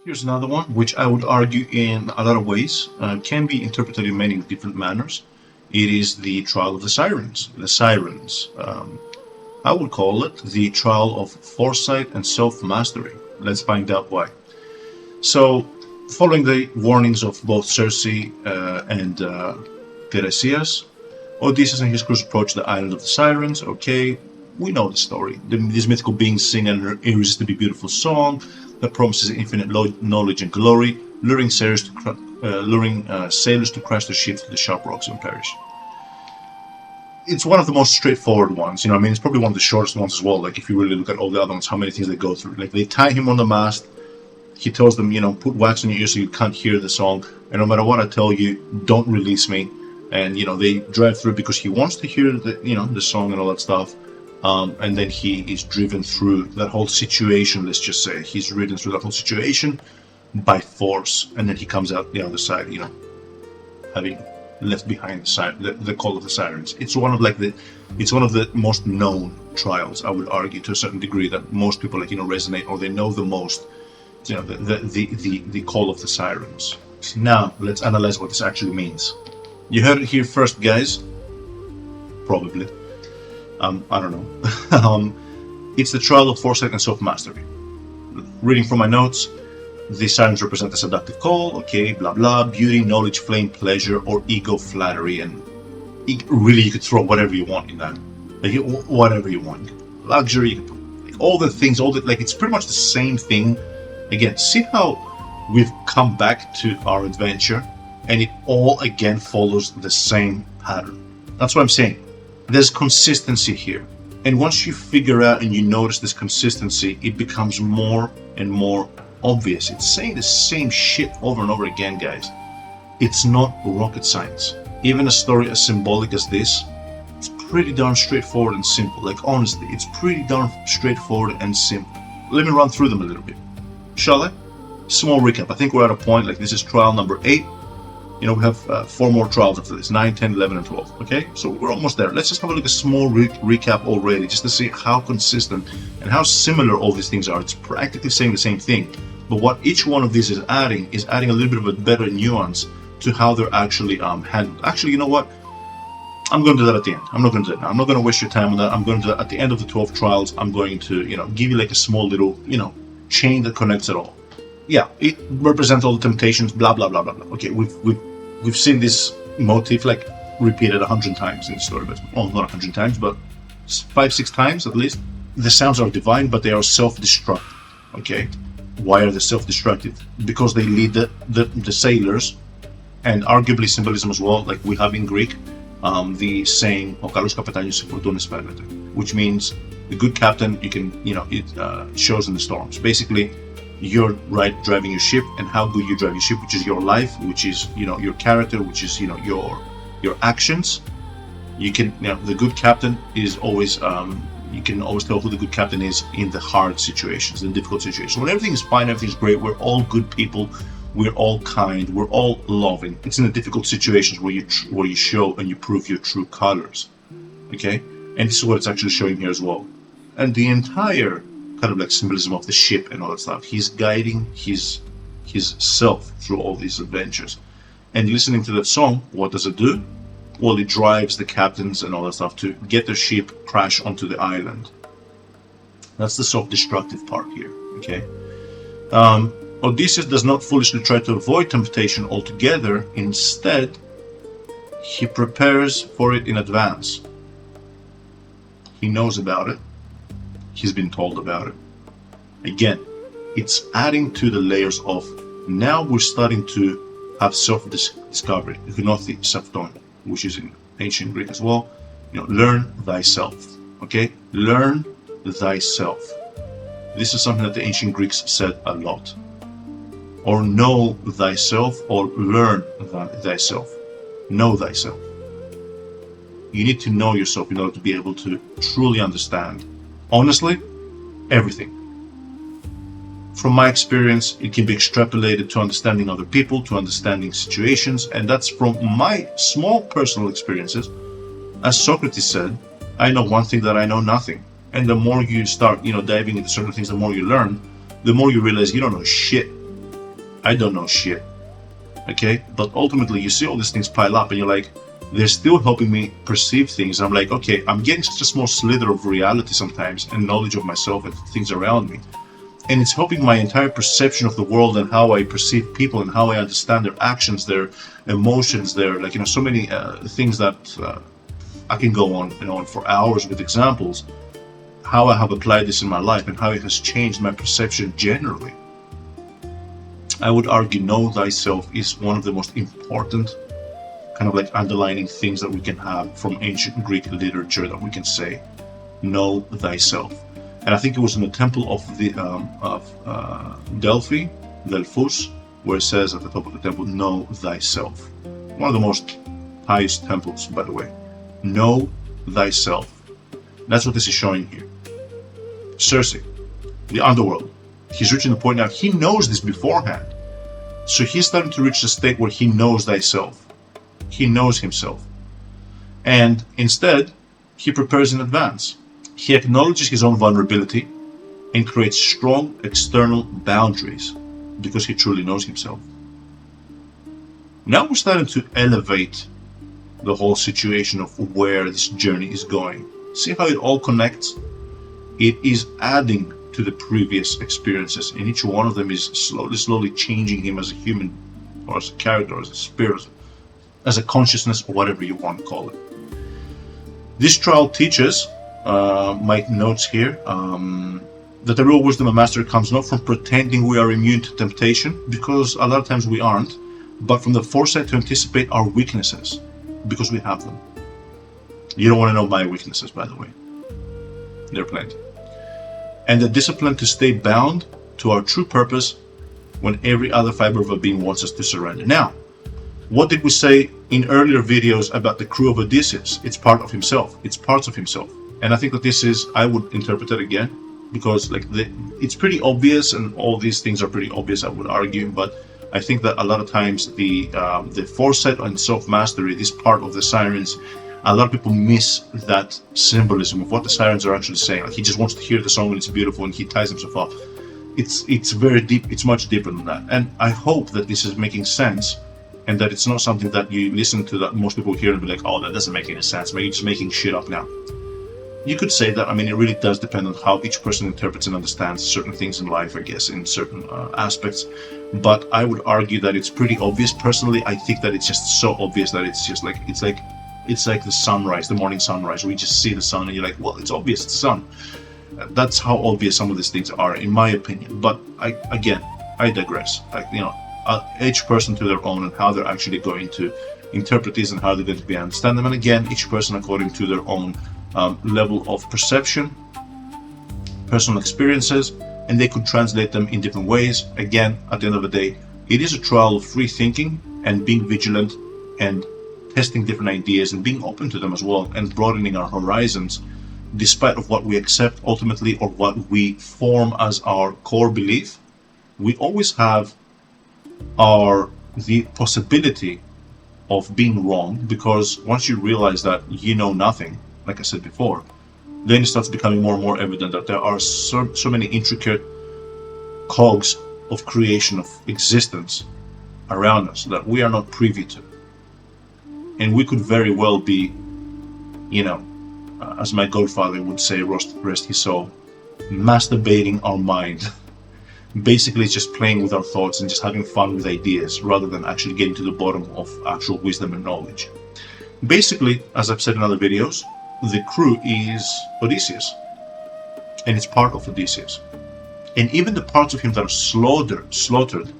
Here's another one, which I would argue in a lot of ways can be interpreted in many different manners. It is the trial of the Sirens. The Sirens. I would call it the trial of foresight and self-mastery. Let's find out why. So, following the warnings of both Circe and Tiresias, Odysseus and his crew approach the island of the Sirens. Okay, we know the story. These mythical beings sing an irresistibly beautiful song that promises infinite knowledge and glory, luring sailors to crash their ships to the sharp rocks and perish. It's one of the most straightforward ones, I mean, it's probably one of the shortest ones as well. Like, if you really look at all the other ones, how many things they go through. Like, they tie him on the mast. He tells them, put wax on your ears so you can't hear the song. And no matter what I tell you, don't release me. And, they drive through because he wants to hear the song and all that stuff. And then he is driven through that whole situation, let's just say. He's ridden through that whole situation by force. And then he comes out the other side, having left behind the call of the Sirens. It's one of the most known trials, I would argue, to a certain degree, that most people resonate, or they know the most. The call of the Sirens. Now let's analyze what this actually means. You heard it here first, guys. Probably. I don't know. It's the trial of foresight and self-mastery. Reading from my notes, the Sirens represent the seductive call, okay, blah blah, beauty, knowledge, flame, pleasure, or ego, flattery, and really you could throw whatever you want in that. Like, whatever you want. Luxury, you can put, all the things, it's pretty much the same thing. Again, see how we've come back to our adventure, and it all again follows the same pattern. That's what I'm saying. There's consistency here. And once you figure out and you notice this consistency, it becomes more and more obvious. It's saying the same shit over and over again, guys. It's not rocket science. Even a story as symbolic as this, it's pretty darn straightforward and simple. Like, honestly, it's pretty darn straightforward and simple. Let me run through them a little bit. Shall I? Small recap. I think we're at a point, like, this is trial number 8. We have 4 more trials after this, 9, 10, 11, and 12. Okay, so we're almost there. Let's just have a look at a small recap already, just to see how consistent and how similar all these things are. It's practically saying the same thing, but what each one of these is adding a little bit of a better nuance to how they're actually handled. Actually, you know what? I'm going to do that at the end. I'm not going to do it now. I'm not going to waste your time on that. I'm going to, at the end of the 12 trials, I'm going to, give you like a small little, chain that connects it all. Yeah, it represents all the temptations, blah blah blah blah blah. Okay, we've seen this motif like repeated 100 times in the story, but not 100 times, but 5-6 times at least. The sounds are divine, but they are self-destructive. Okay, why are they self-destructive? Because they lead the sailors, and arguably symbolism as well, like we have in Greek, the saying "O kalos kapitanios se fortunas férvete," which means the good captain, it shows in the storms. Basically, you're right driving your ship, and how good you drive your ship, which is your life, which is your character, which is your actions. You can the good captain is always you can always tell who the good captain is in the hard situations, in difficult situations. When everything is fine, everything is great, we're all good people, we're all kind, we're all loving. It's in the difficult situations where you show and you prove your true colors. Okay, and this is what it's actually showing here as well. And the entire kind of like symbolism of the ship and all that stuff, he's guiding his self through all these adventures. And listening to that song, what does it do? Well, it drives the captains and all that stuff to get their ship crash onto the island. That's the self-destructive part here. Okay. Odysseus does not foolishly try to avoid temptation altogether. Instead, he prepares for it in advance. He knows about it. He's been told about it. Again, it's adding to the layers of, now we're starting to have self-discovery, gnoti safton, which is in ancient Greek as well. Learn thyself. Okay? Learn thyself. This is something that the ancient Greeks said a lot. Or know thyself, or learn thyself. Know thyself. You need to know yourself in order to be able to truly understand, honestly, everything. From my experience, it can be extrapolated to understanding other people, to understanding situations, and that's from my small personal experiences. As Socrates said, I know one thing that I know nothing. And the more you start, diving into certain things, the more you learn, the more you realize you don't know shit. I don't know shit. Okay? But ultimately, you see all these things pile up and you're like, they're still helping me perceive things. I'm like, okay, I'm getting such a small slither of reality sometimes and knowledge of myself and things around me. And it's helping my entire perception of the world and how I perceive people and how I understand their actions, their emotions, their, like, so many things that I can go on, for hours with examples, how I have applied this in my life and how it has changed my perception generally. I would argue know thyself is one of the most important kind of like underlining things that we can have from ancient Greek literature, that we can say, know thyself. And I think it was in the temple of Delphi, Delphus, where it says at the top of the temple, know thyself. One of the most highest temples, by the way. Know thyself. That's what this is showing here. Circe, the underworld. He's reaching the point now, he knows this beforehand. So he's starting to reach the state where he knows thyself. He knows himself. And instead, he prepares in advance. He acknowledges his own vulnerability and creates strong external boundaries because he truly knows himself. Now we're starting to elevate the whole situation of where this journey is going. See how it all connects? It is adding to the previous experiences, and each one of them is slowly changing him as a human, or as a character, or as a spirit, as a consciousness, or whatever you want to call it. This trial teaches, my notes here, that the real wisdom of mastery comes not from pretending we are immune to temptation, because a lot of times we aren't, but from the foresight to anticipate our weaknesses, because we have them. You don't want to know my weaknesses, by the way. There are plenty. And the discipline to stay bound to our true purpose when every other fiber of our being wants us to surrender. Now, what did we say in earlier videos about the crew of Odysseus? It's part of himself. It's parts of himself. And I think that this is, I would interpret it again, because like it's pretty obvious, and all these things are pretty obvious, I would argue, but I think that a lot of times the foresight and self-mastery, this part of the Sirens, a lot of people miss that symbolism of what the Sirens are actually saying. Like, he just wants to hear the song and it's beautiful and he ties himself up. It's very deep, it's much deeper than that. And I hope that this is making sense, and that it's not something that you listen to that most people hear and be like, oh, that doesn't make any sense, maybe you're just making shit up now. You could say that. I mean, it really does depend on how each person interprets and understands certain things in life, I guess, in certain aspects. But I would argue that it's pretty obvious. Personally, I think that it's just so obvious that it's just like, it's like the sunrise, the morning sunrise, where you just see the sun and you're like, well, it's obvious, it's the sun. That's how obvious some of these things are, in my opinion. But I digress. Like, each person to their own, and how they're actually going to interpret these and how they're going to be understand them. And again, each person according to their own level of perception, personal experiences, and they could translate them in different ways. Again, at the end of the day, it is a trial of free thinking and being vigilant and testing different ideas and being open to them as well, and broadening our horizons despite of what we accept ultimately, or what we form as our core belief. We always have the possibility of being wrong, because once you realize that you know nothing, like I said before, then it starts becoming more and more evident that there are so many intricate cogs of creation, of existence around us that we are not privy to. And we could very well be, as my godfather would say, rest his soul, masturbating our mind. Basically, it's just playing with our thoughts and just having fun with ideas, rather than actually getting to the bottom of actual wisdom and knowledge. Basically, as I've said in other videos, the crew is Odysseus, and it's part of Odysseus. And even the parts of him that are slaughtered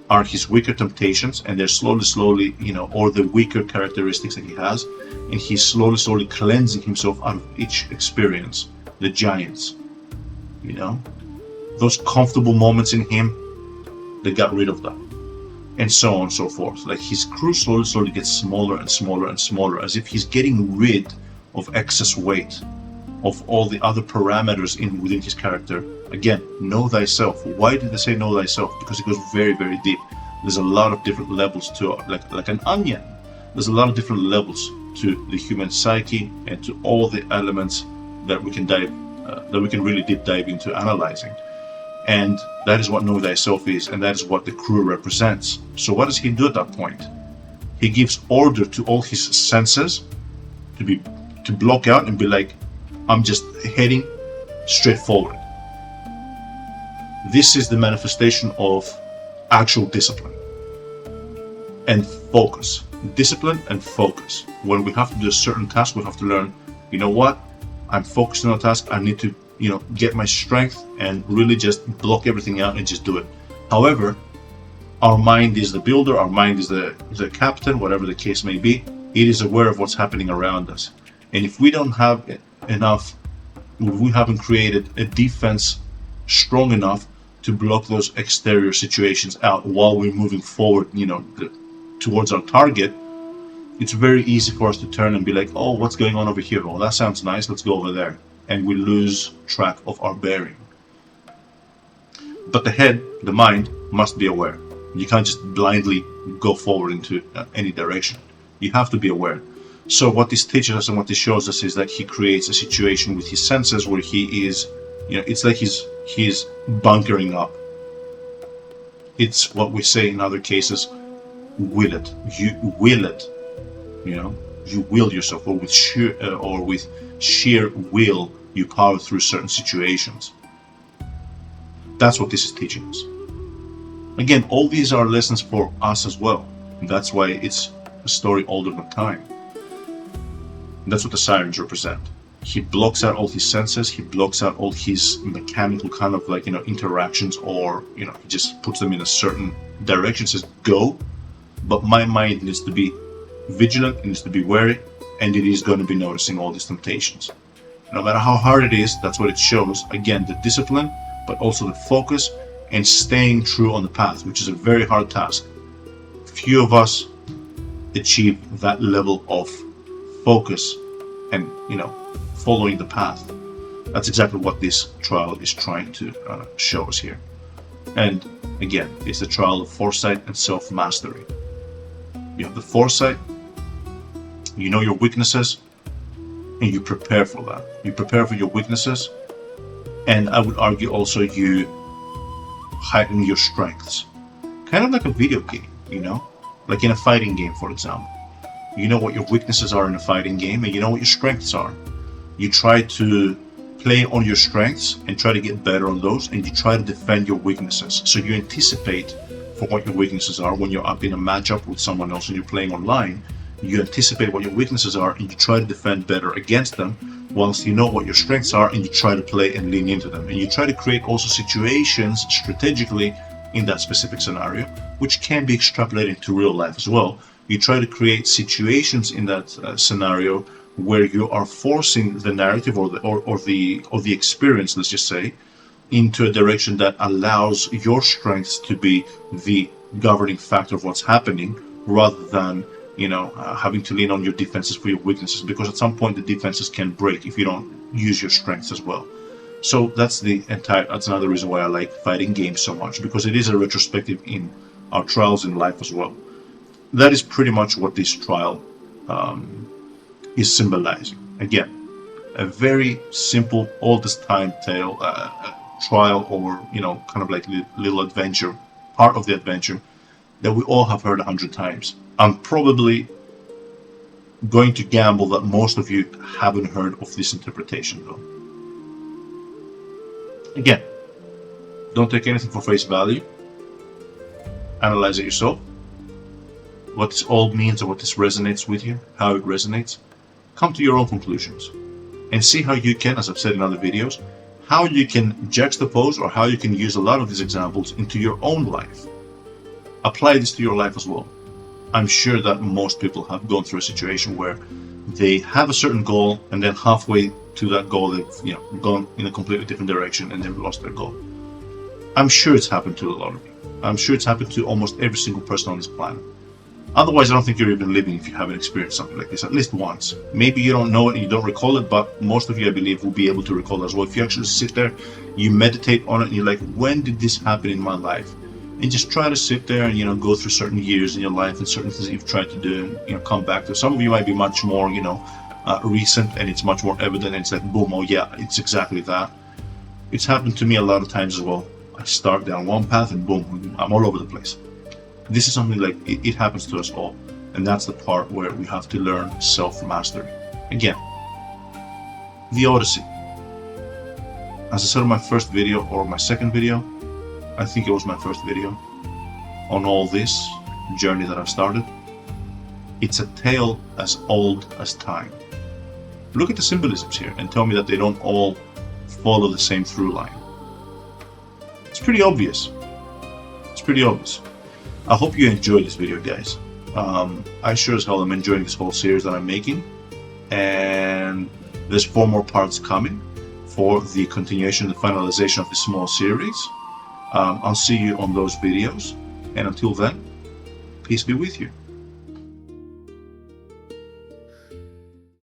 are his weaker temptations, and they're slowly, or the weaker characteristics that he has, and he's slowly cleansing himself out of each experience. The giants, those comfortable moments in him, they got rid of them, and so on and so forth. Like, his crew slowly gets smaller and smaller and smaller, as if he's getting rid of excess weight, of all the other parameters within his character. Again, know thyself. Why did they say know thyself? Because it goes very, very deep. There's a lot of different levels to it, like an onion. There's a lot of different levels to the human psyche, and to all the elements that we can really deep dive into analyzing. And that is what know thyself is, and that is what the crew represents. So what does he do at that point? He gives order to all his senses to block out and be like, I'm just heading straight forward. This is the manifestation of actual discipline and focus. Discipline and focus. When we have to do a certain task, we have to learn, you know what? I'm focused on a task. I need to, get my strength and really just block everything out and just do it. However, our mind is the builder, our mind is the captain, whatever the case may be. It is aware of what's happening around us. And if we don't have enough, if we haven't created a defense strong enough to block those exterior situations out while we're moving forward, towards our target, it's very easy for us to turn and be like, oh, what's going on over here? Oh, that sounds nice, let's go over there. And we lose track of our bearing. But the head, the mind, must be aware. You can't just blindly go forward into any direction. You have to be aware. So what this teaches us and what this shows us is that he creates a situation with his senses where he is, it's like he's bunkering up. It's what we say in other cases, will it. You will it. You will yourself, or with sheer will, you power through certain situations. That's what this is teaching us. Again, all these are lessons for us as well. And that's why it's a story older than time. And that's what the Sirens represent. He blocks out all his senses. He blocks out all his mechanical kind of interactions, or he just puts them in a certain direction. Says go, but my mind needs to be vigilant. It needs to be wary, and it is going to be noticing all these temptations. No matter how hard it is, that's what it shows. Again, the discipline, but also the focus and staying true on the path, which is a very hard task. Few of us achieve that level of focus and following the path. That's exactly what this trial is trying to show us here. And again, it's the trial of foresight and self-mastery. You have the foresight, you know your weaknesses, and you prepare for that. You prepare for your weaknesses, and I would argue also you heighten your strengths. Kind of like a video game, like in a fighting game, for example. You know what your weaknesses are in a fighting game, and you know what your strengths are. You try to play on your strengths and try to get better on those, and you try to defend your weaknesses. So you anticipate for what your weaknesses are when you're up in a matchup with someone else and you're playing online. You anticipate what your weaknesses are and you try to defend better against them, whilst you know what your strengths are and you try to play and lean into them. And you try to create also situations strategically in that specific scenario, which can be extrapolated to real life as well. You try to create situations in that scenario where you are forcing the narrative or the experience, let's just say, into a direction that allows your strengths to be the governing factor of what's happening, rather than having to lean on your defenses for your weaknesses, because at some point the defenses can break if you don't use your strengths as well. So that's another reason why I like fighting games so much, because it is a retrospective in our trials in life as well. That is pretty much what this trial is symbolizing. Again, a very simple oldest time tale, trial, or kind of like little adventure, part of the adventure that we all have heard 100 times. I'm probably going to gamble that most of you haven't heard of this interpretation though. Again, don't take anything for face value. Analyze it yourself. What this all means, or what this resonates with you, how it resonates. Come to your own conclusions and see how you can, as I've said in other videos, how you can juxtapose or how you can use a lot of these examples into your own life. Apply this to your life as well. I'm sure that most people have gone through a situation where they have a certain goal, and then halfway to that goal they've gone in a completely different direction and they've lost their goal. I'm sure it's happened to a lot of you. I'm sure it's happened to almost every single person on this planet. Otherwise, I don't think you're even living if you haven't experienced something like this at least once. Maybe you don't know it and you don't recall it, but most of you, I believe, will be able to recall it as well. If you actually sit there, you meditate on it, and you're like, when did this happen in my life? And just try to sit there and go through certain years in your life and certain things that you've tried to do and come back to. Some of you might be much more recent, and it's much more evident, and it's like boom, oh yeah, it's exactly that. It's happened to me a lot of times as well. I start down one path and boom, I'm all over the place. This is something like it happens to us all, and that's the part where we have to learn self-mastery. Again, the Odyssey. As I said in my first video, or my second video, I think it was my first video, on all this journey that I've started, it's a tale as old as time. Look at the symbolisms here and tell me that they don't all follow the same through line. It's pretty obvious. It's pretty obvious. I hope you enjoyed this video, guys. I sure as hell am enjoying this whole series that I'm making, and there's 4 more parts coming for the continuation and the finalization of this small series. I'll see you on those videos, and until then, peace be with you.